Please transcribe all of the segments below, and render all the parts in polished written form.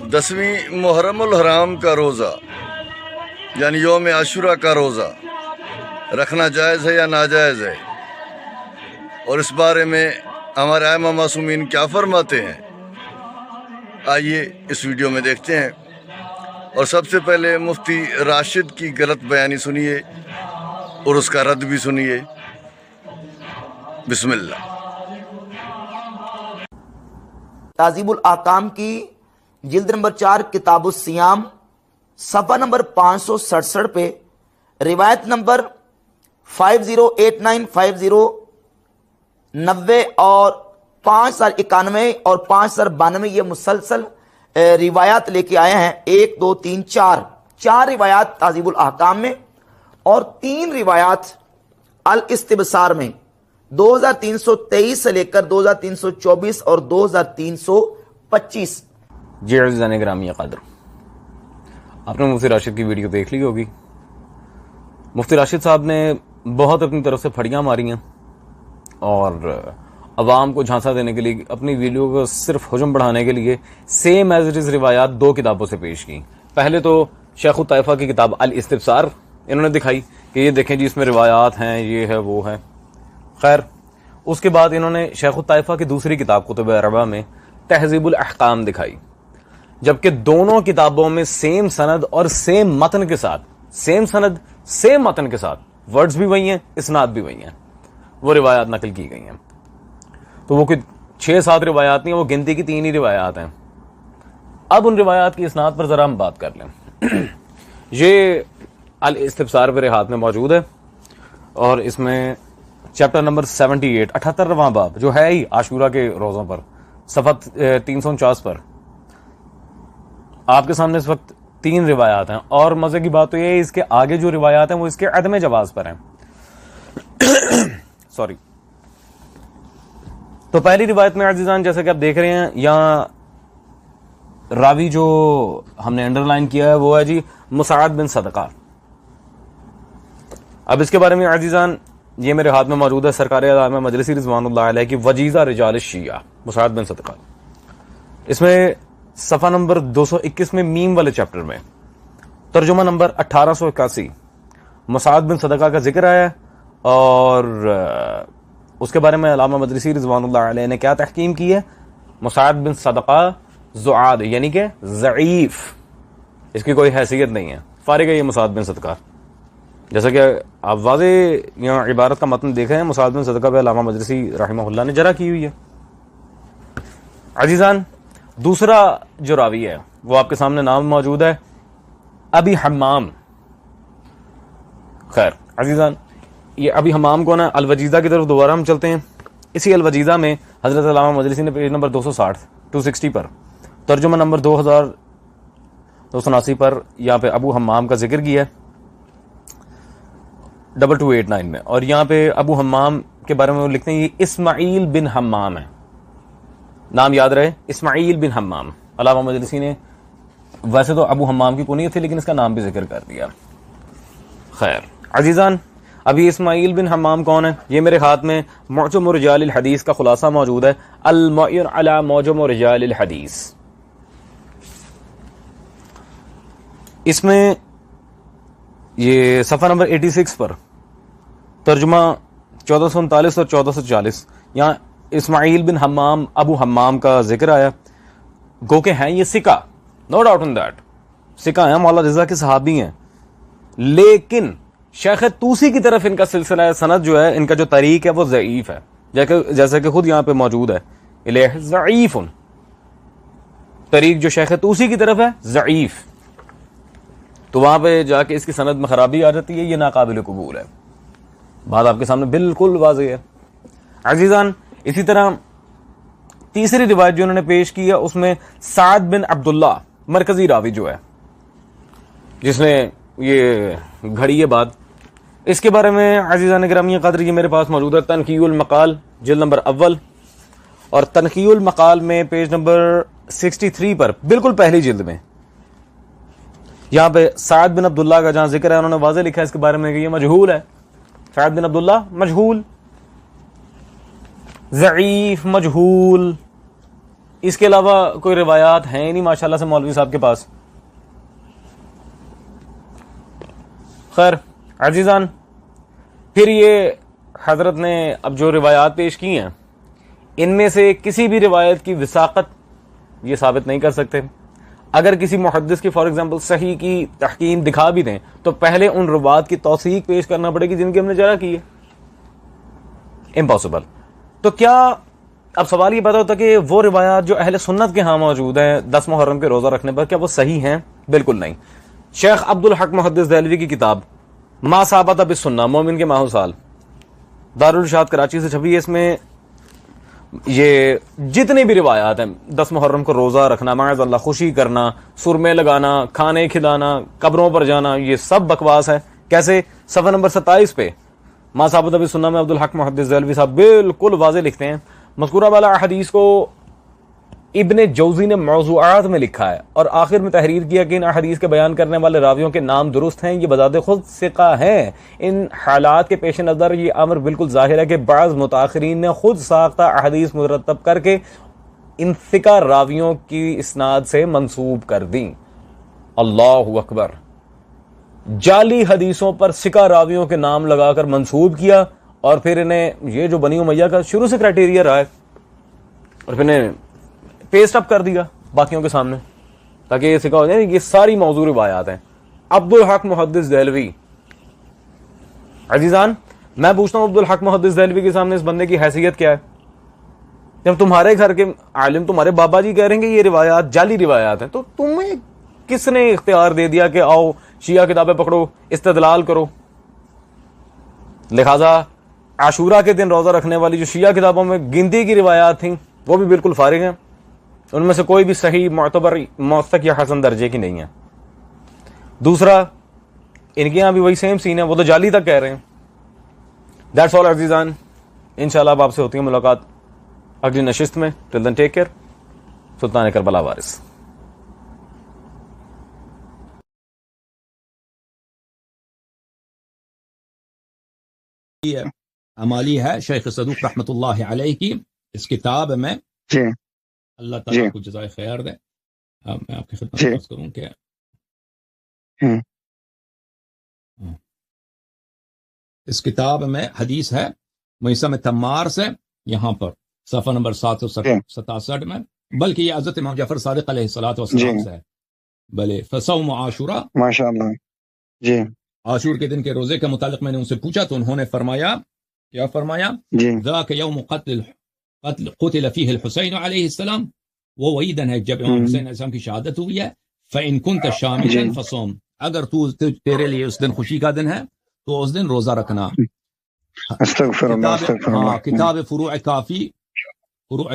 10ویں محرم الحرام کا روزہ یعنی یوم عاشورہ کا روزہ رکھنا جائز ہے یا ناجائز ہے، اور اس بارے میں ہمارے ائمہ معصومین کیا فرماتے ہیں، آئیے اس ویڈیو میں دیکھتے ہیں۔ اور سب سے پہلے مفتی راشد کی غلط بیانی سنیے اور اس کا رد بھی سنیے۔ بسم اللہ۔ تہذیب الاحکام کی جلد نمبر 4 کتاب الصیام صفحہ نمبر 567 پہ روایت نمبر 5089 5090 اور 5091 اور 5092 یہ مسلسل روایات لے کے آئے ہیں۔ 1 2 3 4 روایات تہذیب الاحکام میں اور 3 روایات الاستبصار میں 2323 سے لے کر 2324 اور 2325۔ جی عزیزان گرامی قدر، آپ نے مفتی راشد کی ویڈیو دیکھ لی ہوگی۔ مفتی راشد صاحب نے بہت اپنی طرف سے پھڑیاں ماری ہیں اور عوام کو جھانسا دینے کے لیے، اپنی ویڈیو کو صرف حجم بڑھانے کے لیے سیم ایز اٹ از روایات 2 کتابوں سے پیش کی۔ پہلے تو شیخ الطائفہ کی کتاب الاستبصار انہوں نے دکھائی کہ یہ دیکھیں جی اس میں روایات ہیں، یہ ہے وہ ہے، خیر اس کے بعد انہوں نے شیخ الطائفہ کی دوسری کتاب کتب اربعہ میں تہذیب الاحکام دکھائی، جبکہ دونوں کتابوں میں سیم سند اور سیم متن کے ساتھ، سیم سند سیم متن کے ساتھ، ورڈز بھی وہی ہیں، اسناد بھی وہی ہیں، وہ روایات نقل کی گئی ہیں۔ تو وہ کوئی 6-7 روایات نہیں ہیں، وہ گنتی کی 3 ہی روایات ہیں۔ اب ان روایات کی اسناد پر ذرا ہم بات کر لیں۔ یہ الاستبصار میرے ہاتھ میں موجود ہے اور اس میں چیپٹر نمبر 78 78واں باب جو ہے ہی عاشورہ کے روزوں پر، صفحہ 349 پر آپ کے سامنے اس وقت 3 روایات ہیں، اور مزے کی بات تو یہ ہے اس کے آگے جو روایات ہیں وہ اس کے عدم جواز پر ہیں۔ سوری۔ تو پہلی روایت میں عزیزان جیسا کہ آپ دیکھ رہے ہیں یہاں راوی جو ہم نے انڈر لائن کیا ہے وہ ہے جی مسعد بن صدقہ۔ اب اس کے بارے میں عزیزان یہ میرے ہاتھ میں موجود ہے سرکار علامہ مجلسی رضوان اللہ علیہ کی وجیزہ رجال الشیعہ مسعد بن صدقہ۔ اس میں صفحہ نمبر 221 میں میم والے چیپٹر میں ترجمہ نمبر 1881 مسعد بن صدقہ کا ذکر آیا ہے، اور اس کے بارے میں علامہ مجلسی رضوان اللہ علیہ نے کیا تحکیم کی ہے؟ مسعد بن صدقہ زعاد یعنی کہ ضعیف، اس کی کوئی حیثیت نہیں ہے، فارغ ہے یہ مسعد بن صدقہ۔ جیسا کہ آپ واضح یہاں عبارت کا متن دیکھ رہے ہیں، مسعد بن صدقہ پہ علامہ مجلسی رحمہ اللہ نے جرح کی ہوئی ہے۔ عزیزان دوسرا جو راوی ہے وہ آپ کے سامنے نام موجود ہے ابی حمام۔ خیر عزیزان یہ ابی حمام کون ہے؟ الوجیزہ کی طرف دوبارہ ہم چلتے ہیں۔ اسی الوجیزہ میں حضرت علامہ مجلسی نے پیج نمبر 260 پر ترجمہ نمبر 2279 پر یہاں پہ ابو حمام کا ذکر کیا ہے 2289 میں، اور یہاں پہ ابو حمام کے بارے میں وہ لکھتے ہیں یہ اسماعیل بن حمام ہے، نام یاد رہے اسماعیل بن حمام۔ علامہ مجلسی نے ویسے تو ابو حمام کی کنیت تھی لیکن اس کا نام بھی ذکر کر دیا۔ خیر عزیزان ابھی اسماعیل بن حمام کون ہے؟ یہ میرے ہاتھ میں معجم رجال الحدیث کا خلاصہ موجود ہے، المعین علی معجم رجال الحدیث۔ اس میں یہ صفحہ نمبر 86 پر ترجمہ 1439 اور 1440 یہاں اسماعیل بن حمام ابو حمام کا ذکر آیا، گو کہ ہیں یہ سکہ، نو ڈاؤٹ ان دیٹ، سکہ ہیں، مولا رضا کے صحابی ہیں، لیکن شیخ توسی کی طرف ان کا سلسلہ سند جو ہے، ان کا جو طریق ہے وہ ضعیف ہے، جیسا کہ خود یہاں پہ موجود ہے الیہ ضعیف، طریق جو شیخ توسی کی طرف ہے ضعیف، تو وہاں پہ جا کے اس کی سند میں خرابی آ جاتی ہے، یہ ناقابل قبول ہے۔ بات آپ کے سامنے بالکل واضح ہے۔ عزیزان اسی طرح تیسری روایت جو انہوں نے پیش کی ہے اس میں سعد بن عبداللہ مرکزی راوی جو ہے جس نے یہ گھڑی ہے بات، اس کے بارے میں عزیزان گرامی قدر یہ میرے پاس موجود ہے تنقیح المقال جلد نمبر 1 اور تنقیح المقال میں پیج نمبر 63 پر بالکل پہلی جلد میں یہاں پہ سعد بن عبداللہ کا جہاں ذکر ہے انہوں نے واضح لکھا ہے اس کے بارے میں کہ یہ مجہول ہے، سعد بن عبداللہ مجہول، ضعیف، مجہول، اس کے علاوہ کوئی روایات ہیں نہیں ماشاءاللہ سے مولوی صاحب کے پاس. خیر عزیزان، پھر یہ حضرت نے اب جو روایات پیش کی ہیں ان میں سے کسی بھی روایت کی وثاقت یہ ثابت نہیں کر سکتے. اگر کسی محدث کی فار ایگزامپل صحیح کی تحقیم دکھا بھی دیں تو پہلے ان روایات کی توثیق پیش کرنا پڑے گی جن کی ہم نے جرح کی ہے. امپاسبل. تو کیا اب سوال یہ پیدا ہوتا کہ وہ روایات جو اہل سنت کے ہاں موجود ہیں 10 محرم کے روزہ رکھنے پر، کیا وہ صحیح ہیں؟ بالکل نہیں. شیخ عبدالحق محدث دہلوی کی کتاب ما ثابت بالسنہ، مومن کے ماہ و سال، دارالارشاد کراچی سے چھپی ہے. اس میں یہ جتنے بھی روایات ہیں 10 محرم کو روزہ رکھنا، معاذ اللہ خوشی کرنا، سرمے لگانا، کھانے کھلانا، قبروں پر جانا، یہ سب بکواس ہے. کیسے؟ صفحہ نمبر 27 پہ ما ثابت بالسنہ میں عبدالحق محدث دہلوی صاحب بالکل واضح لکھتے ہیں مذکورہ والا احادیث کو ابن جوزی نے موضوعات میں لکھا ہے اور آخر میں تحریر کیا کہ ان احادیث کے بیان کرنے والے راویوں کے نام درست ہیں، یہ بذات خود ثقہ ہیں. ان حالات کے پیش نظر یہ امر بالکل ظاہر ہے کہ بعض متاخرین نے خود ساختہ احادیث مرتب کر کے ان ثقہ راویوں کی اسناد سے منسوب کر دیں. اللہ اکبر. جعلی حدیثوں پر ثقہ راویوں کے نام لگا کر منسوب کیا اور پھر انہیں یہ جو بنی امیہ کا شروع سے کرائٹیریا رہا ہے اور پھر انہیں پیسٹ اپ کر دیا باقیوں کے سامنے تاکہ یہ سکھا ہو جائے. یہ ساری موضوع روایات ہیں. عبدالحق محدث دہلوی. عزیزان میں پوچھتا ہوں عبدالحق محدث دہلوی کے سامنے اس بندے کی حیثیت کیا ہے؟ جب تمہارے گھر کے عالم تمہارے بابا جی کہہ رہے ہیں کہ یہ روایات جعلی روایات ہیں تو تمہیں کس نے اختیار دے دیا کہ آؤ شیعہ کتابیں پکڑو استدلال کرو؟ لہذا عاشورہ کے دن روزہ رکھنے والی جو شیعہ کتابوں میں گنتی کی روایات تھیں وہ بھی بالکل فارغ ہیں. ان میں سے کوئی بھی صحیح معتبر موثق یا حسن درجے کی نہیں ہے. دوسرا ان کے یہاں بھی وہی سیم سین ہے، وہ تو جعلی تک کہہ رہے ہیں. دیٹس آل عزیزان. انشاءاللہ اب آپ سے ہوتی ہے ملاقات اگلی نشست میں. ٹل دین ٹیک کیئر. سلطان کربلا وارث. عمالی ہے شیخ صدوق رحمۃ اللہ علیہ کی اس کتاب میں. جی اللہ تعالیٰ کو جزائے خیر دے. میں آپ کی خدمت میں عرض کروں کہ اس کتاب میں حدیث ہے میثم تمار سے، یہاں پر صفحہ نمبر 767 میں، بلکہ یہ حضرت امام جعفر صادق علیہ الصلوۃ والسلام سے ہے. بلے فصوم عاشورہ، ماشاء اللہ. جی عاشور کے دن کے روزے کے متعلق میں نے ان سے پوچھا تو انہوں نے فرمایا، کیا فرمایا؟ جی ذاک یوم قتل فیہ الحسین علیہ السلام، وہ وہی دن ہے جب امام حسین علیہ السلام کی شہادت ہوئی ہے. فإن كنت شاملا فصوم، اگر تیرے لیے اس دن خوشی کا دن ہے تو اس دن روزہ رکھنا. استغفر اللہ استغفر اللہ. کتاب فروع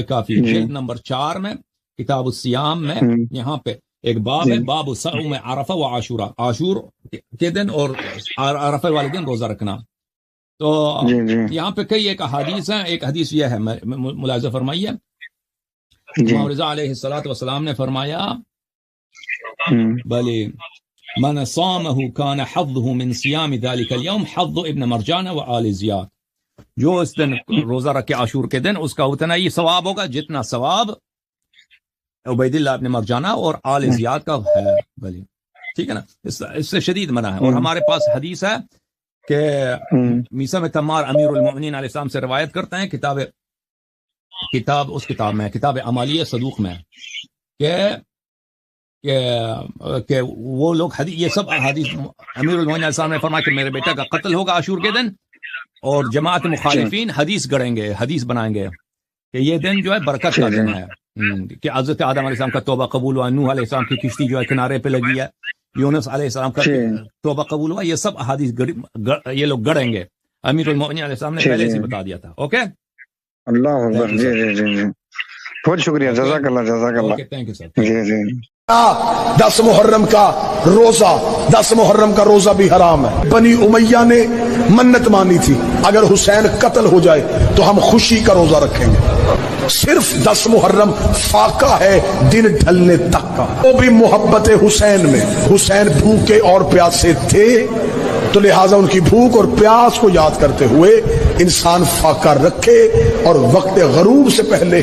کافی جلد نمبر 4 میں کتاب الصیام میں یہاں پہ ایک باب ہے، باب صوم عرفہ و عاشورہ، عاشور کے دن اور عرفہ والے دن روزہ رکھنا. تو یہاں پہ کئی ایک احادیث ہیں. ایک حدیث یہ ہے، ملاحظہ فرمائیے، امام رضا علیہ الصلوۃ والسلام نے فرمایا بلی من صامه كان حظه من صيام ذلك اليوم حظ ابن مرجان و آل زیاد، جو اس دن روزہ رکھے عاشور کے دن اس کا اتنا ہی ثواب ہوگا جتنا ثواب عبید اللہ ابن مرجانہ اور آل زیاد کا ہے. بلی ٹھیک ہے نا، اس سے شدید منع ہے. اور ہمارے پاس حدیث ہے کہ میثم تمار امیر المؤمنین علیہ السلام سے روایت کرتے ہیں اس کتاب میں، کتاب عمالیہ صدوق میں، کہ وہ لوگ یہ سب حدیث امیر المؤمنین علیہ السلام نے فرمایا کہ میرے بیٹا کا قتل ہوگا عاشور کے دن، اور جماعت مخالفین حدیث گڑیں گے، حدیث بنائیں گے کہ یہ دن جو ہے برکت کا دن ہے، کہ حضرت آدم علیہ السلام کا توبہ قبول ہوا، نوح علیہ السلام کی کشتی جو ہے کنارے پہ لگی ہے، یونس علیہ السلام کا توبہ قبول ہوا. یہ سب احادیث یہ لوگ گڑیں گے. امیر المؤمنین علیہ السلام نے پہلے سے بتا دیا تھا. اوکے، اللہ اکبر. جی جی جی جی بہت شکریہ، جزاک اللہ جزاک اللہ. Thank you sir. جی جی 10 محرم کا روزہ بھی حرام ہے. بنی امیہ نے منت مانی تھی اگر حسین قتل ہو جائے تو ہم خوشی کا روزہ رکھیں گے. صرف 10 محرم فاقہ ہے دن ڈھلنے تک کا. وہ بھی محبت حسین میں. حسین بھوکے اور پیاسے تھے تو لہٰذا ان کی بھوک اور پیاس کو یاد کرتے ہوئے انسان فاقہ رکھے اور وقت غروب سے پہلے